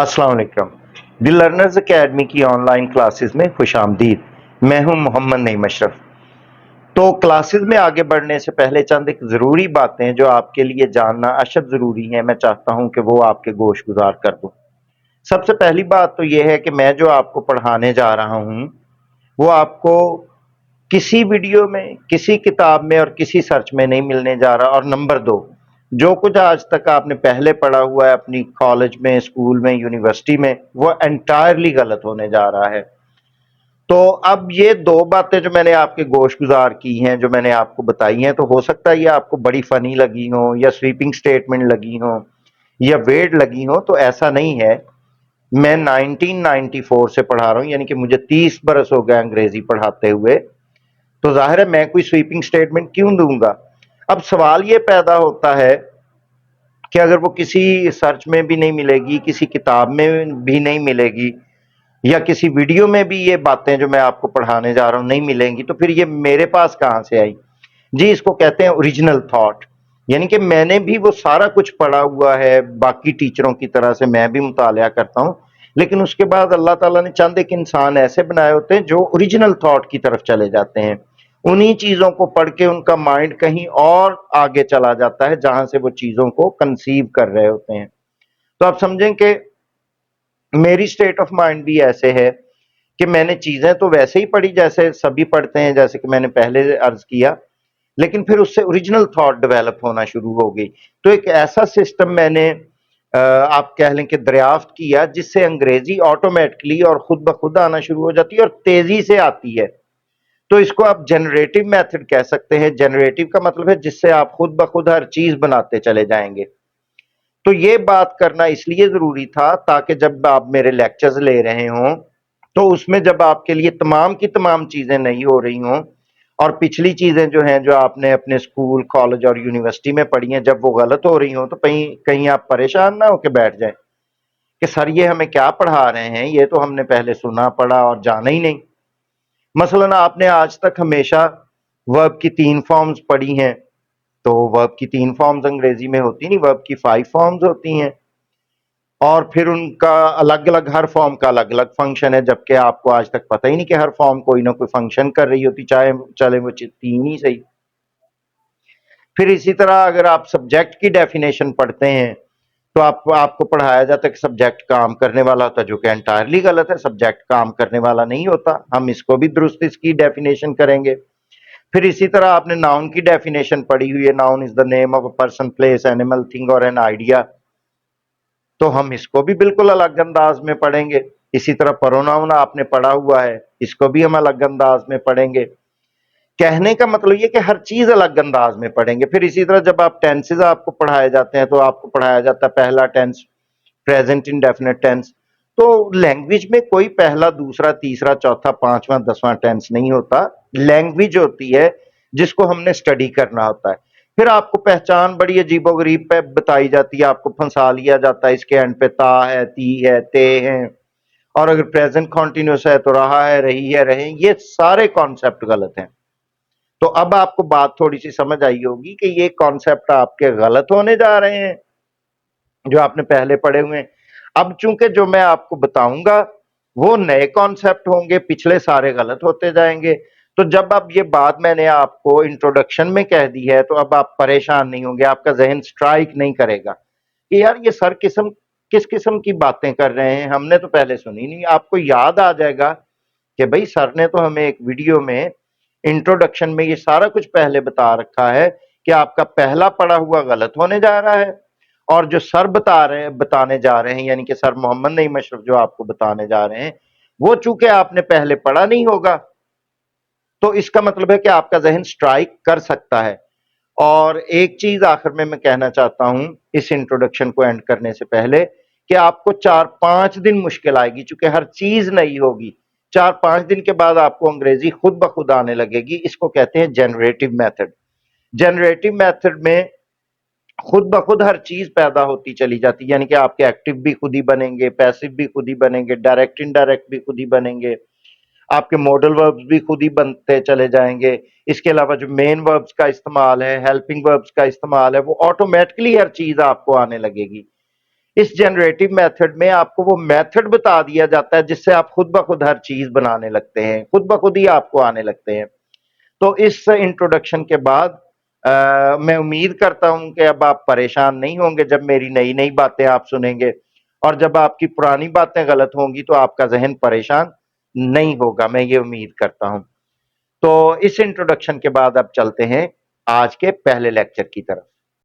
अस्सलाम वालेकुम। The learners academy की ऑनलाइन क्लासेस में खुश आमदीद। मैं हूं मोहम्मद नईम अशरफ। तो क्लासेस में आगे बढ़ने से पहले चंद एक ज़रूरी बातें जो आपके लिए जानना अशद ज़रूरी हैं, मैं चाहता हूं कि वो आपके गोश गुजार कर दूं। सबसे पहली बात तो ये है कि मैं जो आपको पढ़ाने जा रहा हूं वो आपको किसी वीडियो में, किसी किताब में और किसी सर्च में नहीं मिलने जा रहा। और नंबर दो, जो कुछ आज तक आपने पहले पढ़ा हुआ है अपनी कॉलेज में, स्कूल में, यूनिवर्सिटी में, वो एंटायरली गलत होने जा रहा है। तो अब ये दो बातें जो मैंने आपके गोश गुजार की हैं, जो मैंने आपको बताई हैं, तो हो सकता है ये आपको बड़ी फनी लगी हो या स्वीपिंग स्टेटमेंट लगी हो या वेड लगी हो। तो ऐसा नहीं है। मैं 1994 से पढ़ा रहा हूं, यानी कि मुझे 30 बरस हो गए अंग्रेजी पढ़ाते हुए। तो जाहिर है मैं कोई स्वीपिंग स्टेटमेंट क्यों दूंगा। अब सवाल ये पैदा होता है कि अगर वो किसी सर्च में भी नहीं मिलेगी, किसी किताब में भी नहीं मिलेगी या किसी वीडियो में भी ये बातें जो मैं आपको पढ़ाने जा रहा हूं नहीं मिलेंगी, तो फिर ये मेरे पास कहां से आई। जी, इसको कहते हैं ओरिजिनल थॉट। यानी कि मैंने भी वो सारा कुछ पढ़ा हुआ है, बाकी टीचरों की तरह से मैं भी मुतालिया करता हूं, लेकिन उसके बाद अल्लाह ताला ने चंद एक इंसान ऐसे बनाए होते हैं जो ओरिजिनल थॉट की तरफ चले जाते हैं। उन्हीं चीजों को पढ़ के उनका माइंड कहीं और आगे चला जाता है जहां से वो चीजों को कंसीव कर रहे होते हैं। तो आप समझें कि मेरी स्टेट ऑफ माइंड भी ऐसे है कि मैंने चीजें तो वैसे ही पढ़ी जैसे सभी पढ़ते हैं, जैसे कि मैंने पहले अर्ज किया, लेकिन फिर उससे ओरिजिनल थॉट डेवलप होना शुरू हो गई। तो एक ऐसा सिस्टम मैंने आप कह लें कि दरियाफ्त किया जिससे अंग्रेजी ऑटोमेटिकली और खुद ब खुद आना शुरू हो जाती है और तेजी से आती है। तो इसको आप जनरेटिव मेथड कह सकते हैं। जनरेटिव का मतलब है जिससे आप खुद ब खुद हर चीज बनाते चले जाएंगे। तो ये बात करना इसलिए जरूरी था ताकि जब आप मेरे लेक्चर्स ले रहे हों तो उसमें जब आपके लिए तमाम की तमाम चीजें नहीं हो रही हों और पिछली चीजें जो हैं जो आपने अपने स्कूल, कॉलेज और यूनिवर्सिटी में पढ़ी हैं, जब वो गलत हो रही हों तो कहीं कहीं आप परेशान ना होकर बैठ जाएं कि सर ये हमें क्या पढ़ा रहे हैं, ये तो हमने पहले सुना पढ़ा और जाना ही नहीं। मसलन आपने आज तक हमेशा वर्ब की 3 फॉर्म्स पढ़ी हैं, तो वर्ब की 3 फॉर्म्स अंग्रेजी में होती नहीं, वर्ब की 5 फॉर्म्स होती हैं और फिर उनका अलग अलग, हर फॉर्म का अलग अलग फंक्शन है, जबकि आपको आज तक पता ही नहीं कि हर फॉर्म कोई ना कोई फंक्शन कर रही होती, चाहे चले वो 3 ही सही। फिर इसी तरह अगर आप सब्जेक्ट की डेफिनेशन पढ़ते हैं तो आपको पढ़ाया जाता है कि सब्जेक्ट काम करने वाला होता है, जो कि एंटायरली गलत है। सब्जेक्ट काम करने वाला नहीं होता। हम इसको भी दुरुस्त इसकी डेफिनेशन करेंगे। फिर इसी तरह आपने नाउन की डेफिनेशन पढ़ी हुई है, noun is the name of a person, place, animal, thing और एन आइडिया। तो हम इसको भी बिल्कुल अलग अंदाज में पढ़ेंगे। इसी तरह प्रोनाउन आपने पढ़ा हुआ है, इसको भी हम अलग अंदाज में पढ़ेंगे। कहने का मतलब ये कि हर चीज अलग अंदाज में पढ़ेंगे। फिर इसी तरह जब आप टेंसेज आपको पढ़ाए जाते हैं तो आपको पढ़ाया जाता है पहला टेंस, प्रेजेंट इंडेफिनिट टेंस। तो लैंग्वेज में कोई पहला, दूसरा, तीसरा, चौथा, पांचवा, 10वां टेंस नहीं होता। लैंग्वेज होती है जिसको हमने स्टडी करना होता है। फिर आपको पहचान बड़ी अजीबोगरीब पे बताई जाती है, आपको फंसा लिया जाता है। इसके एंड पे ता है, ती है, ते हैं, और अगर प्रेजेंट कॉन्टिन्यूस है तो रहा है, रही है, रहे। ये सारे कॉन्सेप्ट गलत हैं। तो अब आपको बात थोड़ी सी समझ आई होगी कि ये कॉन्सेप्ट आपके गलत होने जा रहे हैं जो आपने पहले पढ़े हुए हैं। अब चूंकि जो मैं आपको बताऊंगा वो नए कॉन्सेप्ट होंगे, पिछले सारे गलत होते जाएंगे। तो जब अब ये बात मैंने आपको इंट्रोडक्शन में कह दी है तो अब आप परेशान नहीं होंगे, आपका जहन स्ट्राइक नहीं करेगा कि यार ये सर किस किस्म की बातें कर रहे हैं, हमने तो पहले सुनी नहीं। आपको याद आ जाएगा कि भाई सर ने तो हमें एक वीडियो में इंट्रोडक्शन में ये सारा कुछ पहले बता रखा है कि आपका पहला पढ़ा हुआ गलत होने जा रहा है। और जो सर बताने जा रहे हैं, यानी कि सर मोहम्मद नईम अशरफ जो आपको बताने जा रहे हैं, वो चूंकि आपने पहले पढ़ा नहीं होगा तो इसका मतलब है कि आपका जहन स्ट्राइक कर सकता है। और एक चीज आखिर में मैं कहना चाहता हूं इस इंट्रोडक्शन को एंड करने से पहले कि आपको 4-5 दिन मुश्किल आएगी, चूंकि हर चीज नई होगी। 4-5 दिन के बाद आपको अंग्रेजी खुद ब खुद आने लगेगी। इसको कहते हैं जनरेटिव मेथड। जनरेटिव मेथड में खुद ब खुद हर चीज पैदा होती चली जाती है, यानी कि आपके एक्टिव भी खुद ही बनेंगे, पैसिव भी खुद ही बनेंगे, डायरेक्ट इनडायरेक्ट भी खुद ही बनेंगे, आपके मॉडल वर्ब्स भी खुद ही बनते चले जाएंगे। इसके अलावा जो मेन वर्ब्स का इस्तेमाल है, हेल्पिंग वर्ब्स का इस्तेमाल है, वो ऑटोमेटिकली हर चीज आपको आने लगेगी। इस जनरेटिव मेथड में आपको वो मेथड बता दिया जाता है जिससे आप खुद ब खुद हर चीज बनाने लगते हैं, खुद ब खुद ही आपको आने लगते हैं। तो इस इंट्रोडक्शन के बाद मैं उम्मीद करता हूं कि अब आप परेशान नहीं होंगे जब मेरी नई नई बातें आप सुनेंगे, और जब आपकी पुरानी बातें गलत होंगी तो आपका जहन परेशान नहीं होगा, मैं ये उम्मीद करता हूं। तो इस इंट्रोडक्शन के बाद अब चलते हैं आज के पहले लेक्चर की तरफ।